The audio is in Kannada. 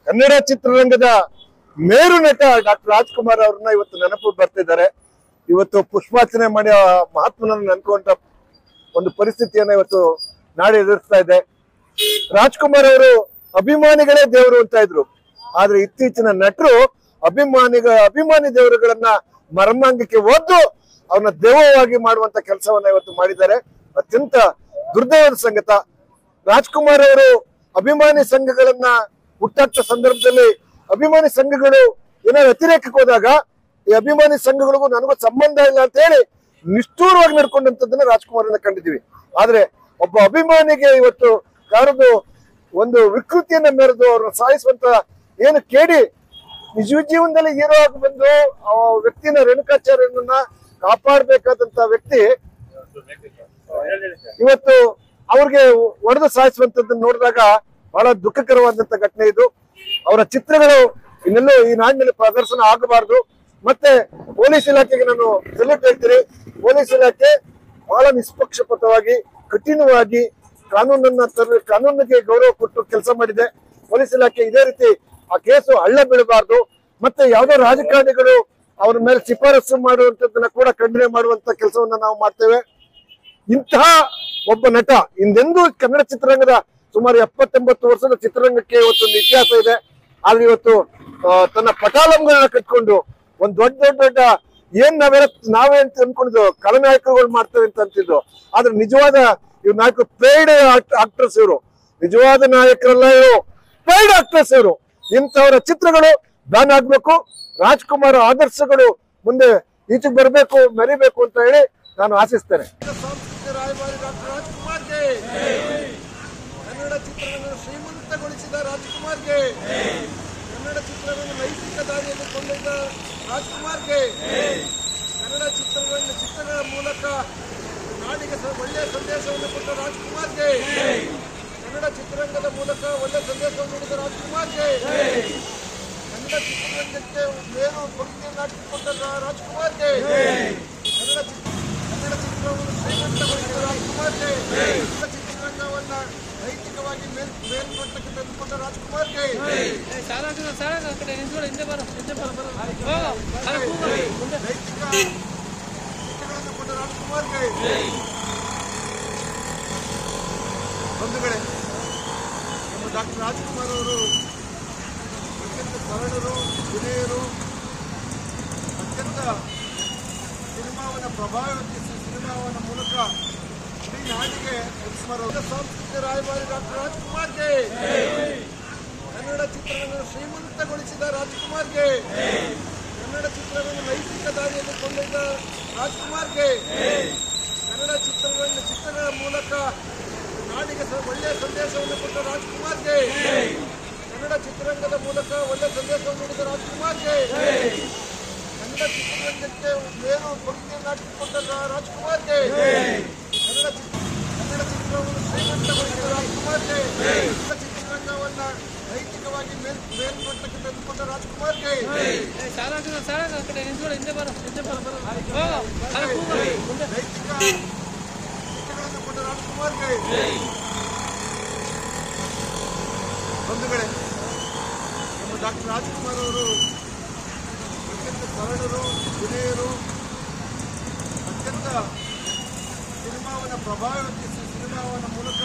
ಕನ್ನಡ ಚಿತ್ರರಂಗದ ಮೇರು ನಟ ಡಾಕ್ಟರ್ ರಾಜ್ಕುಮಾರ್ ಅವ್ರನ್ನ ಇವತ್ತು ನೆನಪು ಬರ್ತಿದ್ದಾರೆ. ಇವತ್ತು ಪುಷ್ಪಾರ್ಚನೆ ಮಾಡಿ ಮಹಾತ್ಮನನ್ನು ನೆನ್ಕೊಂಡ ಒಂದು ಪರಿಸ್ಥಿತಿಯನ್ನ ಇವತ್ತು ನಾಡು ಎದುರಿಸ್ತಾ ಇದೆ. ರಾಜ್ಕುಮಾರ್ ಅವರು ಅಭಿಮಾನಿಗಳೇ ದೇವರು ಅಂತ ಇದ್ರು, ಆದ್ರೆ ಇತ್ತೀಚಿನ ನಟರು ಅಭಿಮಾನಿ ದೇವರುಗಳನ್ನ ಮರ್ಮಾಂಗಕ್ಕೆ ಒದ್ದು ಅವ್ರನ್ನ ದೇವವಾಗಿ ಮಾಡುವಂತ ಕೆಲಸವನ್ನ ಇವತ್ತು ಮಾಡಿದ್ದಾರೆ. ಅತ್ಯಂತ ದುರ್ದೈವದ ಸಂಗತ. ರಾಜ್ಕುಮಾರ್ ಅವರು ಅಭಿಮಾನಿ ಸಂಘಗಳನ್ನ ಹುಟ್ಟಾಕ್ತ ಸಂದರ್ಭದಲ್ಲಿ ಅಭಿಮಾನಿ ಸಂಘಗಳು ಏನೋ ವ್ಯತಿರೇಕಕ್ಕೆ ಹೋದಾಗ ಈ ಅಭಿಮಾನಿ ಸಂಘಗಳಿಗೂ ನನಗೂ ಸಂಬಂಧ ಇಲ್ಲ ಅಂತ ಹೇಳಿ ನಿಷ್ಠೂರವಾಗಿ ನಡ್ಕೊಂಡಂತದನ್ನ ರಾಜ್ಕುಮಾರನ್ನ ಕಂಡಿದ್ದೀವಿ. ಆದ್ರೆ ಒಬ್ಬ ಅಭಿಮಾನಿಗೆ ಇವತ್ತು ಕಾರದು ಒಂದು ವಿಕೃತಿಯನ್ನ ಮೆರೆದು ಅವ್ರನ್ನ ಸಾಯಿಸುವಂತ ಏನು ಕೇಳಿ ನಿಜ ಜೀವನದಲ್ಲಿ ಹೀರೋ ಆಗಿ ಬಂದು ಆ ವ್ಯಕ್ತಿನ ರೇಣುಕಾಚಾರ್ಯನನ್ನ ಕಾಪಾಡಬೇಕಾದಂತ ವ್ಯಕ್ತಿ ಇವತ್ತು ಅವ್ರಿಗೆ ಒಡೆದು ಸಾಯಿಸುವಂತದ್ದನ್ನ ನೋಡಿದಾಗ ಬಹಳ ದುಃಖಕರವಾದಂತ ಘಟನೆ ಇದು. ಅವರ ಚಿತ್ರಗಳು ಇನ್ನೆಲ್ಲೂ ಈ ನಾಡಿನಲ್ಲಿ ಪ್ರದರ್ಶನ ಆಗಬಾರ್ದು. ಮತ್ತೆ ಪೊಲೀಸ್ ಇಲಾಖೆಗೆ ನಾನು ಸಲ್ಯೂಟ್ ಹೇಳ್ತೀನಿ. ಪೊಲೀಸ್ ಇಲಾಖೆ ಬಹಳ ನಿಷ್ಪಕ್ಷಪಾತವಾಗಿ ಕಠಿಣವಾಗಿ ಕಾನೂನಿಗೆ ಗೌರವ ಕೊಟ್ಟು ಕೆಲಸ ಮಾಡಿದೆ. ಪೊಲೀಸ್ ಇಲಾಖೆ ಇದೇ ರೀತಿ ಆ ಕೇಸು ಹಳ್ಳ ಬೀಳಬಾರ್ದು. ಮತ್ತೆ ಯಾವುದೋ ರಾಜಕಾರಣಿಗಳು ಅವ್ರ ಮೇಲೆ ಶಿಫಾರಸು ಮಾಡುವಂತದನ್ನ ಕೂಡ ಖಂಡನೆ ಮಾಡುವಂತ ಕೆಲಸವನ್ನ ನಾವು ಮಾಡ್ತೇವೆ. ಇಂತಹ ಒಬ್ಬ ನಟ ಹಿಂದೆಂದೂ ಕನ್ನಡ ಚಿತ್ರರಂಗದ ಸುಮಾರು 70-80 ವರ್ಷದ ಚಿತ್ರರಂಗಕ್ಕೆ ಇವತ್ತೊಂದು ಇತಿಹಾಸ ಇದೆ. ಆದ್ರೆ ಇವತ್ತು ತನ್ನ ಪಟಾಲಂಗಳನ್ನ ಕಟ್ಕೊಂಡು ಒಂದ್ ದೊಡ್ಡ ಏನ್ ನಾವೇ ಅಂತ ಅನ್ಕೊಂಡಿದ್ದು ಖಳನಾಯಕರುಗಳು ಮಾಡ್ತೇವೆ ಅಂತ ಅಂತಿದ್ರು. ಆದ್ರೆ ನಿಜವಾದ ಇವ್ರ ನಾಯಕರು ಪೇಯ್ಡ್ ಆಕ್ಟರ್ಸ್, ಇವರು ನಿಜವಾದ ನಾಯಕರೆಲ್ಲ ಇವರು ಪೇಯ್ಡ್ ಆಕ್ಟರ್ಸ್. ಇವರು ಇಂಥವರ ಚಿತ್ರಗಳು ಬ್ಯಾನ್ ಆಗ್ಬೇಕು. ರಾಜ್ಕುಮಾರ್ ಆದರ್ಶಗಳು ಮುಂದೆ ಈಚೆಗೆ ಬರಬೇಕು, ಮೆರಿಬೇಕು ಅಂತ ಹೇಳಿ ನಾನು ಆಶಿಸ್ತೇನೆ. ರಾಯಭಾರಿ ಡಾಕ್ಟರ್ ರಾಜ್ಕುಮಾರ್ಗೆ, ಕನ್ನಡ ಚಿತ್ರವನ್ನು ಶ್ರೀಮಂತಗೊಳಿಸಿದ ರಾಜ್ಕುಮಾರ್ಗೆ, ಕನ್ನಡ ಚಿತ್ರವನ್ನು ನೈತಿಕ ದಾರಿಯಲ್ಲಿ ಕೊಂಡೊಯ್ದ ರಾಜ್ಕುಮಾರ್ಗೆ, ಕನ್ನಡ ಚಿತ್ರಗಳ ಮೂಲಕ ನಾಡಿಗೆ ಒಳ್ಳೆಯ ಸಂದೇಶವನ್ನು ಕೊಟ್ಟ ರಾಜ್ಕುಮಾರ್ಗೆ, ಕನ್ನಡ ಚಿತ್ರರಂಗದ ಮೂಲಕ ಒಳ್ಳೆಯ ಸಂದೇಶವನ್ನು ನೀಡಿದ ರಾಜ್ಕುಮಾರ್ಗೆ, ಕನ್ನಡ ಚಿತ್ರರಂಗಕ್ಕೆ ಮೇರು ಕೊಡುಗೆಯನ್ನು ಹಾಕಿಕೊಟ್ಟ ರಾಜ್ಕುಮಾರ್ಗೆ, ಕನ್ನಡ ಚಿತ್ರವನ್ನು ಶ್ರೀಮಂತಗೊಳಿಸಿದ ರಾಜ್ಕುಮಾರ್ಗೆ, ಕನ್ನಡ ಚಿತ್ರರಂಗವನ್ನ ನೈತಿಕವಾಗಿ ಮೇಲ್ಮಟ್ಟಕ್ಕೆ ತೆಗೆದುಕೊಂಡ ರಾಜ್ಕುಮಾರ್ಗೆ, ನೈತಿಕ ಚಿತ್ರಗಳನ್ನು ಕೊಂಡ ರಾಜ್ಕುಮಾರ್ಗೆ. ಬಂಧುಗಳೇ, ನಮ್ಮ ಡಾಕ್ಟರ್ ರಾಜ್ಕುಮಾರ್ ಅವರು ಅತ್ಯಂತ ಸರಳರು, ವಿನಯರು, ಅತ್ಯಂತ ಸಿನಿಮಾವನ್ನ ಪ್ರಭಾವಿಸಿ ಸಿನಿಮಾವನ್ನ ಮೂಲಕ ಇಡೀ ನಾಡಿಗೆ ಸಾಂಸ್ಕೃತಿಕ ರಾಯಭಾರಿ ಡಾಕ್ಟರ್ ರಾಜ್ಕುಮಾರ್ಗೆ, ಕನ್ನಡ ಚಿತ್ರವನ್ನು ಶ್ರೀಮಂತಗೊಳಿಸಿದ ರಾಜ್ಕುಮಾರ್ಗೆ, ಕನ್ನಡ ಚಿತ್ರವನ್ನು ನೈತಿಕ ದಾರಿಯಲ್ಲಿ ಕೊಂಡೊಯ್ದ ರಾಜ್ಕುಮಾರ್ಗೆ, ಕನ್ನಡ ಚಿತ್ರಗಳ ಮೂಲಕ ನಾಡಿಗೆ ಒಳ್ಳೆಯ ಸಂದೇಶವನ್ನು ಕೊಟ್ಟ ರಾಜ್ಕುಮಾರ್ಗೆ, ಕನ್ನಡ ಚಿತ್ರರಂಗದ ಮೂಲಕ ಒಳ್ಳೆಯ ಸಂದೇಶವನ್ನು ನೀಡಿದ ರಾಜ್ಕುಮಾರ್ಗೆ, ಕನ್ನಡ ಚಿತ್ರರಂಗಕ್ಕೆ ಮೇರು ಕೊಡುಗೆಯನ್ನು ಹಾಕಿಕೊಟ್ಟ ರಾಜ್ಕುಮಾರ್ಗೆ, ಕನ್ನಡ ಚಿತ್ರವನ್ನು ಶ್ರೀಮಂತಗೊಳಿಸಿದ ರಾಜ್ಕುಮಾರ್ಗೆ, ಕನ್ನಡ ಚಿತ್ರರಂಗವನ್ನ ನೈತಿಕವಾಗಿ ಮೇಲ್ಮಟ್ಟಕ್ಕೆ ತೆಗೆದುಕೊಂಡ ರಾಜ್ಕುಮಾರ್ಗೆ, ನೈತಿಕ ಚಿತ್ರಗಳನ್ನು ಕೊಂಡ ರಾಜ್ಕುಮಾರ್ಗೆ. ಬಂಧುಗಳೇ, ನಮ್ಮ ಡಾಕ್ಟರ್ ರಾಜ್ಕುಮಾರ್ ಅವರು ಅತ್ಯಂತ ಸರಳರು, ವಿನಯರು, ಅತ್ಯಂತ ಸಿನಿಮಾವನ್ನ ಪ್ರಭಾವಿಸಿ ಸಿನಿಮಾವನ್ನ ಮೂಲಕ